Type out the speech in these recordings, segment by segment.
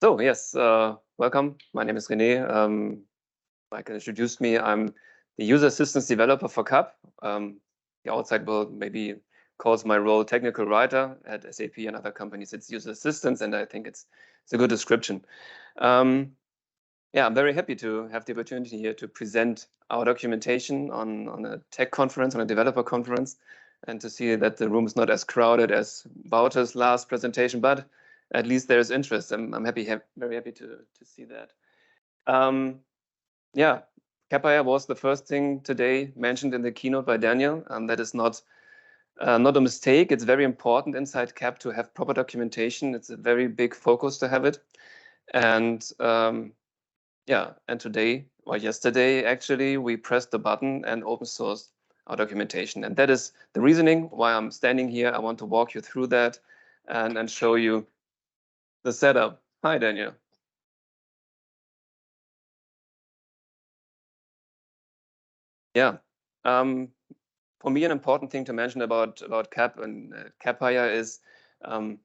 So yes, welcome. My name is René. Michael introduced me. I'm the user assistance developer for CAP. The outside world maybe calls my role technical writer. At SAP and other companies, it's user assistance, and I think it's a good description. Yeah, I'm very happy to have the opportunity here to present our documentation on a tech conference, on a developer conference, and to see that the room is not as crowded as Wouter's last presentation, but at least there's interest. I'm very happy to see that. Yeah, Capire was the first thing today mentioned in the keynote by Daniel. That is not a mistake. It's very important inside CAP to have proper documentation. It's a very big focus to have it. And yeah, and today, or yesterday, actually, we pressed the button and open sourced our documentation. And that is the reasoning why I'm standing here. I want to walk you through that and show you the setup. Hi, Daniel. Yeah. For me, an important thing to mention about CAP and Capire is the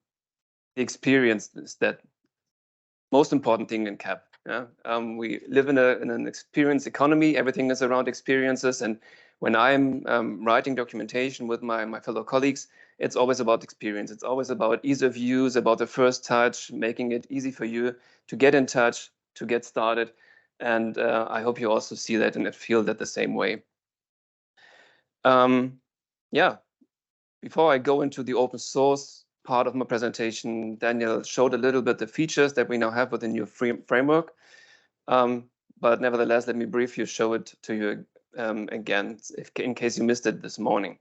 experience is that most important thing in CAP. Yeah? We live in an experience economy. Everything is around experiences. And when I'm writing documentation with my fellow colleagues, it's always about experience. It's always about ease of use, about the first touch, making it easy for you to get in touch, to get started. And I hope you also see that and feel that the same way. Yeah, before I go into the open source part of my presentation, Daniel showed a little bit the features that we now have with the new framework. But nevertheless, let me briefly show it to you again, in case you missed it this morning.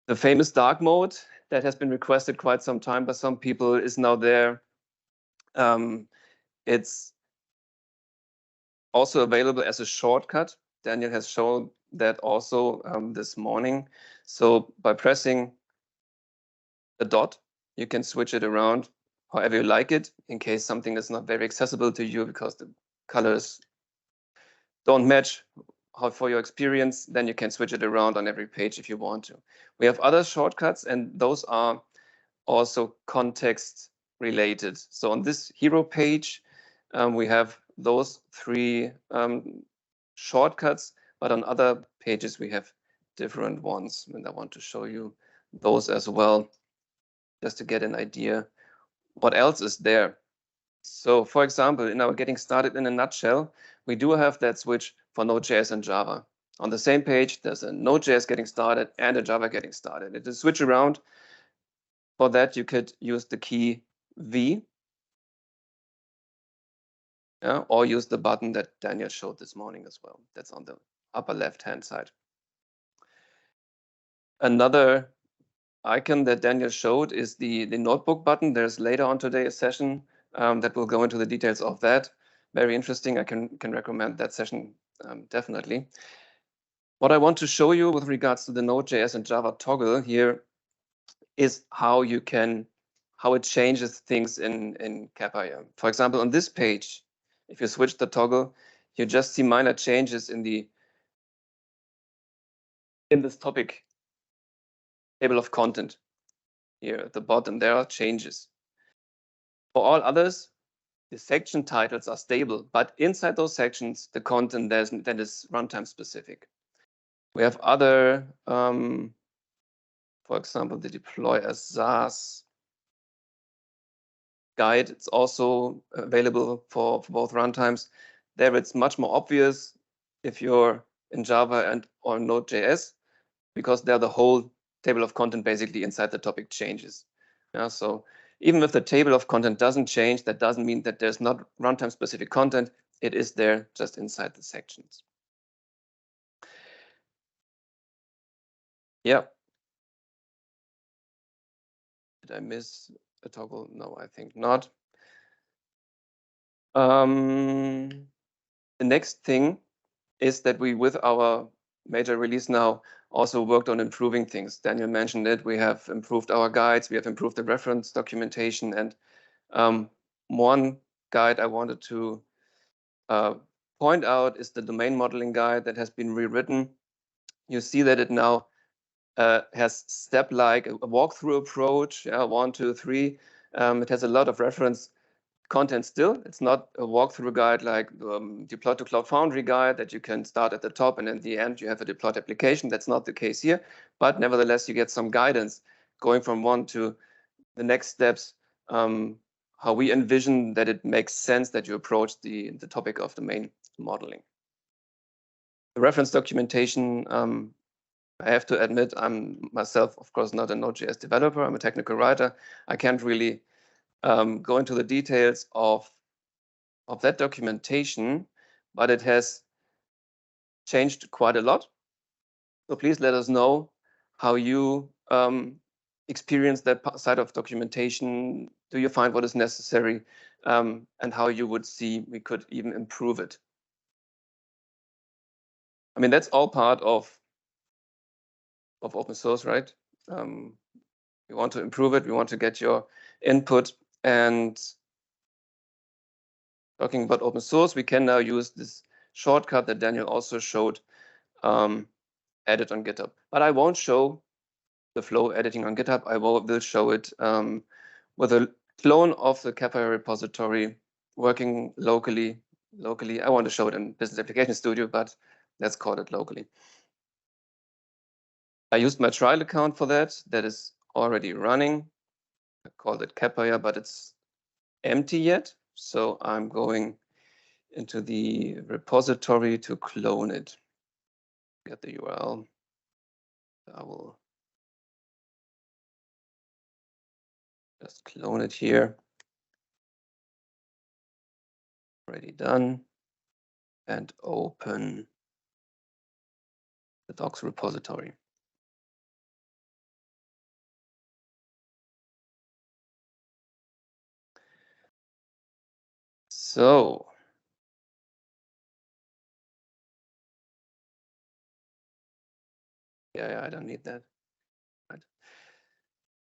The famous dark mode that has been requested quite some time by some people is now there. It's also available as a shortcut. Daniel has shown that also this morning. So by pressing the dot, you can switch it around however you like it, in case something is not very accessible to you because the colors don't match for your experience, then you can switch it around on every page if you want to. We have other shortcuts, and those are also context related. So on this hero page, we have those three shortcuts, but on other pages we have different ones, and I want to show you those as well, just to get an idea what else is there. So for example, in our getting started in a nutshell, we do have that switch for Node.js and Java. On the same page, there's a Node.js getting started and a Java getting started. It is switch around. For that, you could use the key V, yeah, or use the button that Daniel showed this morning as well. That's on the upper left-hand side. Another icon that Daniel showed is the notebook button. There's later on today a session that will go into the details of that. Very interesting. I can recommend that session definitely. What I want to show you with regards to the Node.js and Java toggle here is how it changes things in Capire. For example, on this page, if you switch the toggle, you just see minor changes in this topic table of content. Here at the bottom, there are changes. For all others, the section titles are stable, but inside those sections, the content that is runtime specific. We have other, for example, the deploy as SaaS guide. It's also available for both runtimes. There it's much more obvious if you're in Java or Node.js, because there the whole table of content basically inside the topic changes. Yeah, so even if the table of content doesn't change, that doesn't mean that there's not runtime specific content. It is there just inside the sections. Yeah. Did I miss a toggle? No, I think not. The next thing is that we, with our major release now, also worked on improving things. Daniel mentioned it. We have improved our guides. We have improved the reference documentation. And one guide I wanted to point out is the domain modeling guide that has been rewritten. You see that it now has step-like a walkthrough approach, 1, 2, 3. It has a lot of reference content still. It's not a walkthrough guide like deploy to Cloud Foundry guide that you can start at the top and at the end you have a deployed application. That's not the case here, but nevertheless you get some guidance going from one to the next steps, how we envision that it makes sense that you approach the topic of domain modeling. The reference documentation, I have to admit, I'm myself, of course, not a Node.js developer. I'm a technical writer. I can't really go into the details of that documentation, but it has changed quite a lot. So please let us know how you experience that side of documentation. Do you find what is necessary, and how you would see we could even improve it? I mean, that's all part of open source, right? We want to improve it. We want to get your input. And talking about open source, we can now use this shortcut that Daniel also showed, edit on GitHub. But I won't show the flow editing on GitHub. I will show it with a clone of the Capire repository working locally. I want to show it in Business Application Studio, but let's call it locally. I used my trial account for that. That is already running. I called it Capire, but it's empty yet. So I'm going into the repository to clone it. Get the URL. I will just clone it here. Already done. And open the docs repository. So yeah, I don't need that. Right.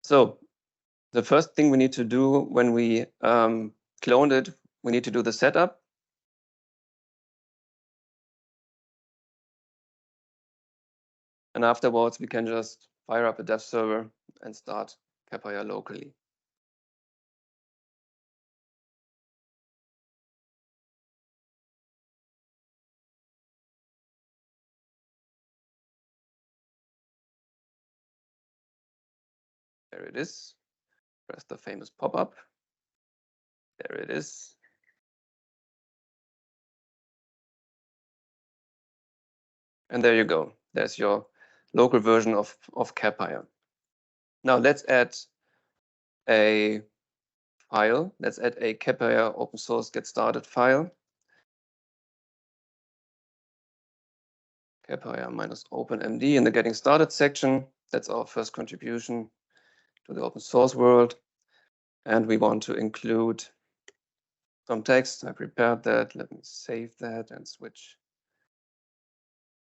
So the first thing we need to do when we cloned it, we need to do the setup. And afterwards, we can just fire up a dev server and start Capire locally. There it is. Press the famous pop-up. There it is. And there you go. There's your local version of Capire. Now let's add a file. Let's add a Capire open source get started file. Capire-openmd in the getting started section. That's our first contribution to the open source world. And we want to include some text. I prepared that. Let me save that and switch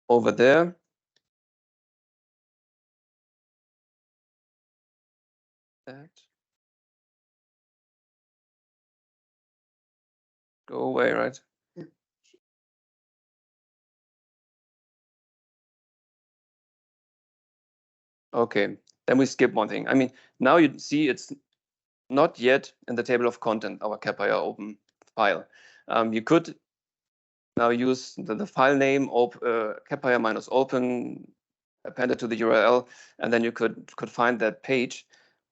over there. That. Go away, right? Okay, then we skip one thing. I mean, now you see it's not yet in the table of content, our Capire open file. You could now use the file name Capire-open appended to the URL, and then you could find that page.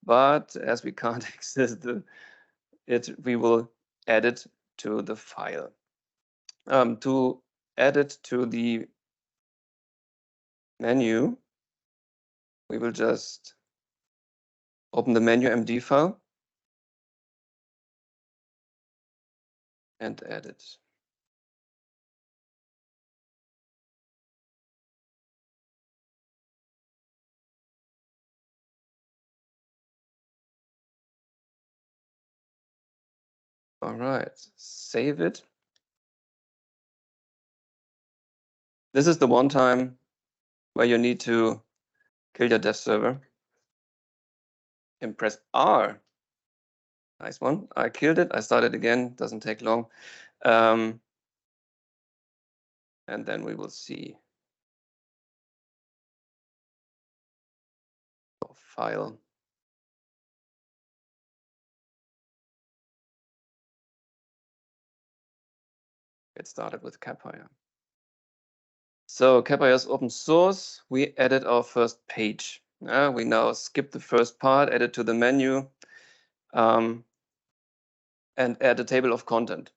But as we can't access it, we will add it to the file. To add it to the menu, we will just open the menu MD file and add it. All right, save it. This is the one time where you need to kill your dev server and press R. Nice one. I killed it. I started again. Doesn't take long. And then we will see file. Get started with Capire. So Capire is open source. We added our first page. We now skip the first part, add it to the menu, and add a table of content.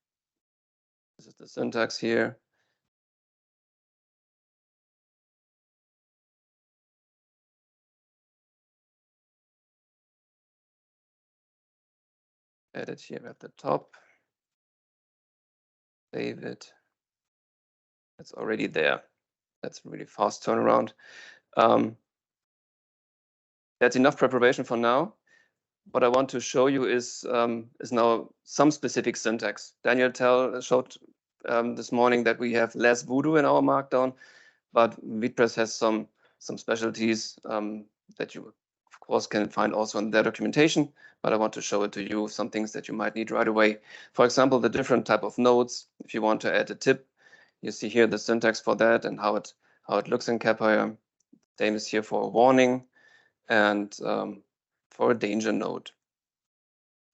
This is the syntax here. Add it here at the top. Save it. It's already there. That's a really fast turnaround. That's enough preparation for now. What I want to show you is now some specific syntax. Daniel showed this morning that we have less voodoo in our Markdown, but WordPress has some specialties that you, of course, can find also in their documentation. But I want to show it to you, some things that you might need right away. For example, the different type of nodes. If you want to add a tip, you see here the syntax for that and how it looks in Capire. Same is here for a warning and for a danger node,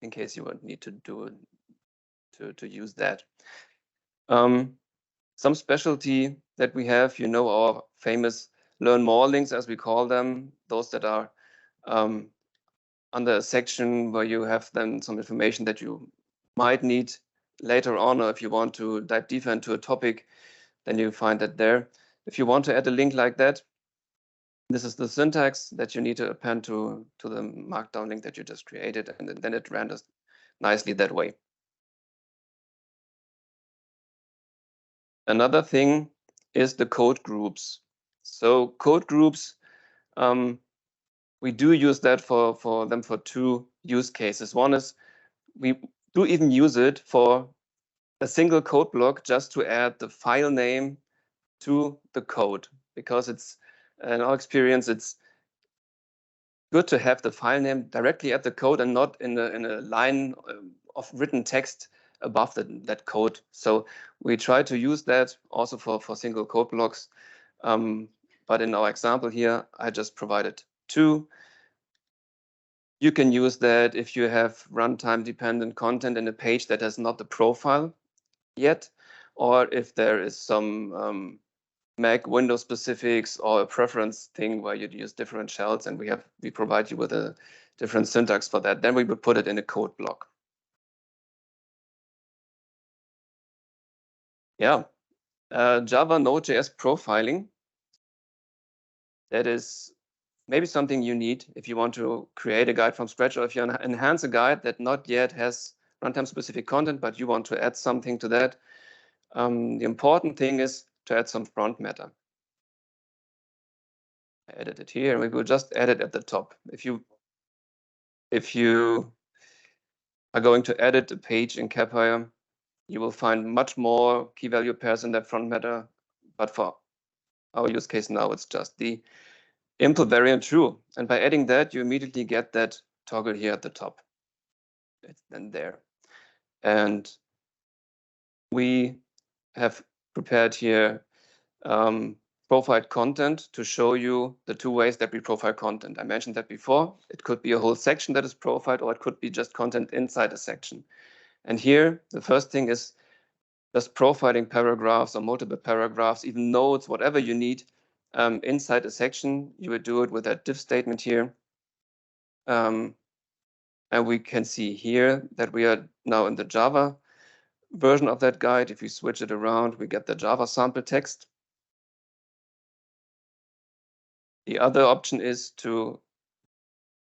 in case you would need to do to use that. Some specialty that we have, our famous learn more links, as we call them, those that are under a section where you have then some information that you might need later on, or if you want to dive deeper into a topic, then you find that there. If you want to add a link like that, this is the syntax that you need to append to the Markdown link that you just created, and then it renders nicely that way. Another thing is the code groups. So code groups, we do use that for two use cases. One is we do even use it for a single code block just to add the file name to the code, because it's, in our experience, it's good to have the file name directly at the code and not in a line of written text above that code. So we try to use that also for single code blocks. But in our example here, I just provided two. You can use that if you have runtime dependent content in a page that has not the profile yet, or if there is some Mac Windows specifics or a preference thing where you'd use different shells, and we provide you with a different syntax for that. Then we would put it in a code block. Yeah, Java Node.js profiling. That is maybe something you need if you want to create a guide from scratch, or if you enhance a guide that not yet has runtime specific content, but you want to add something to that. The important thing is to add some front matter. I added it here, and we will just add it at the top. If you are going to edit a page in Capire, you will find much more key value pairs in that front matter. But for our use case now, it's just the input variant true. And by adding that, you immediately get that toggle here at the top. It's then there. And we have prepared here profiled content to show you the two ways that we profile content. I mentioned that before. It could be a whole section that is profiled, or it could be just content inside a section. And here, the first thing is just profiling paragraphs or multiple paragraphs, even notes, whatever you need inside a section. You would do it with that div statement here. And we can see here that we are now in the Java version of that guide. If we switch it around, we get the Java sample text. The other option is to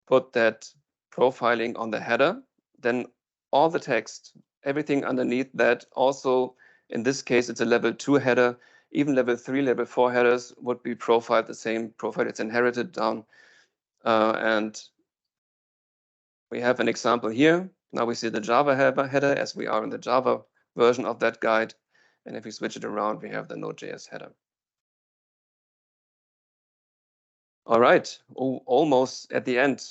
put that profiling on the header. Then all the text, everything underneath that, also in this case, it's a level 2 header. Even level 3, level 4 headers would be profiled the same profile. It's inherited down. And we have an example here. Now we see the Java header as we are in the Java version of that guide. And if we switch it around, we have the Node.js header. All right, almost at the end.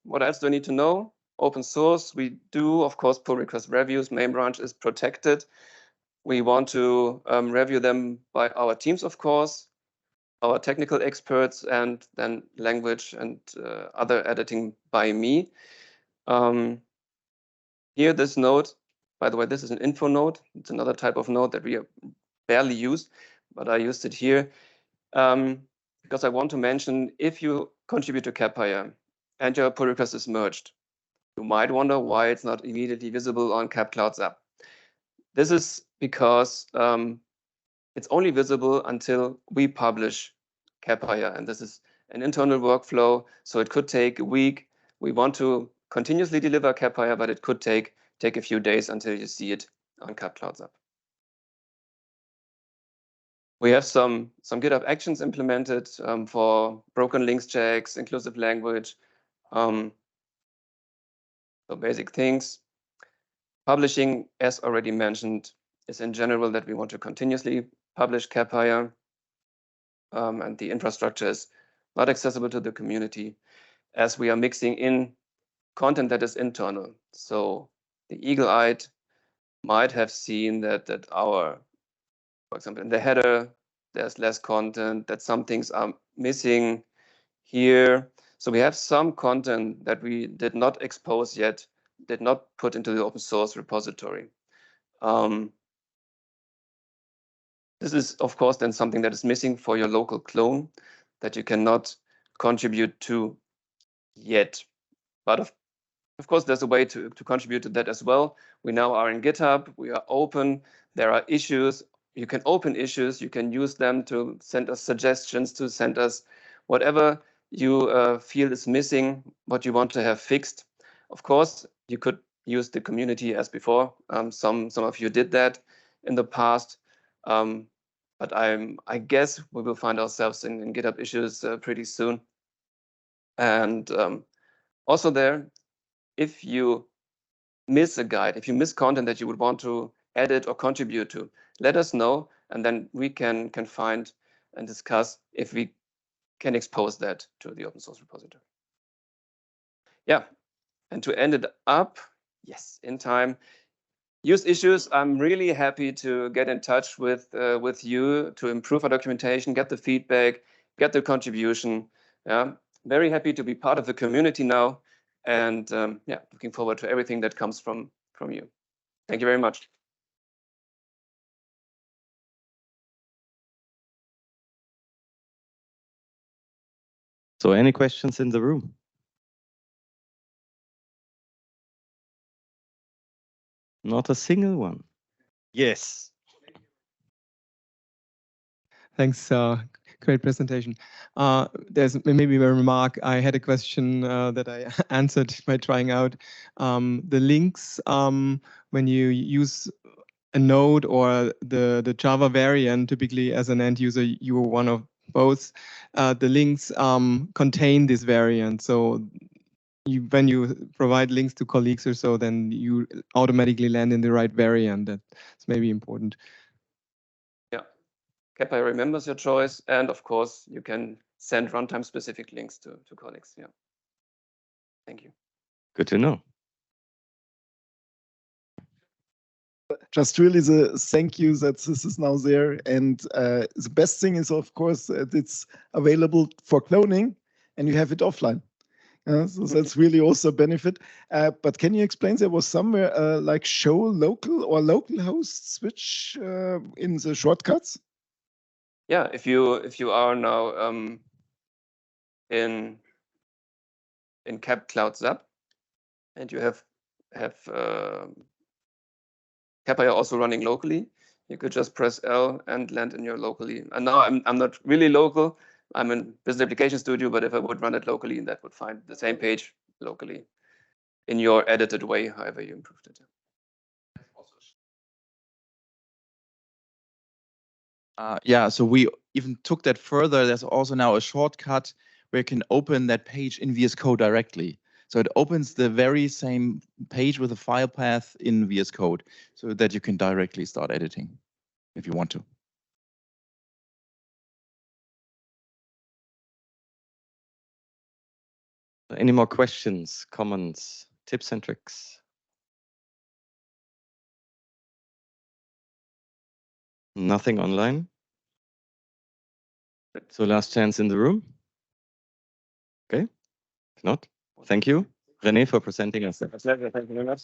What else do I need to know? Open source, we do, of course, pull request reviews. Main branch is protected. We want to review them by our teams, of course, our technical experts, and then language and other editing by me. Here, this node By the way, this is an info node. It's another type of node that we barely use, but I used it here because I want to mention, if you contribute to Capire and your pull request is merged, you might wonder why it's not immediately visible on CapCloud's app. This is because it's only visible until we publish Capire, and this is an internal workflow, so it could take a week. We want to continuously deliver Capire, but it could take a few days until you see it on CapCloud's app. We have some GitHub actions implemented for broken links checks, inclusive language, so basic things. Publishing, as already mentioned, is in general that we want to continuously publish Capire, and the infrastructure is not accessible to the community as we are mixing in content that is internal. So the eagle-eyed might have seen that our, for example, in the header, there's less content, that some things are missing here. So we have some content that we did not expose yet, did not put into the open source repository. This is, of course, then something that is missing for your local clone that you cannot contribute to yet. But of course, there's a way to contribute to that as well. We now are in GitHub. We are open. There are issues. You can open issues. You can use them to send us suggestions, to send us whatever you feel is missing, what you want to have fixed. Of course, you could use the community as before. Some of you did that in the past. But I guess we will find ourselves in GitHub issues pretty soon. And also there, if you miss a guide, if you miss content that you would want to edit or contribute to, let us know, and then we can find and discuss if we can expose that to the open source repository. Yeah, and to end it up, yes, in time, use issues. I'm really happy to get in touch with you to improve our documentation, get the feedback, get the contribution. Yeah, very happy to be part of the community now, and yeah, looking forward to everything that comes from you. Thank you very much. So, any questions in the room? Not a single one. Yes. Thanks. Great presentation. There's maybe a remark. I had a question that I answered by trying out the links. When you use a node or the Java variant, typically as an end user, you are one of both. The links contain this variant. So when you provide links to colleagues or so, then you automatically land in the right variant. That's maybe important. Yeah, Capire remembers your choice, and of course, you can send runtime specific links to colleagues. Yeah. Thank you. Good to know. Just really the thank you that this is now there. And the best thing is, of course, that it's available for cloning and you have it offline. So that's really also a benefit. But can you explain, there was somewhere like show local or local host switch in the shortcuts? Yeah, if you are now in CapCloud's app and you have Capire also running locally, you could just press L and land in your locally. And now I'm not really local. I'm in Business Application Studio, but if I would run it locally, that would find the same page locally in your edited way, however you improved it. Yeah, so we even took that further. There's also now a shortcut where you can open that page in VS Code directly. So it opens the very same page with a file path in VS Code so that you can directly start editing if you want to. Any more questions, comments, tips and tricks? Nothing online? So last chance in the room? Okay, if not, thank you, René, for presenting us. Thank you very much.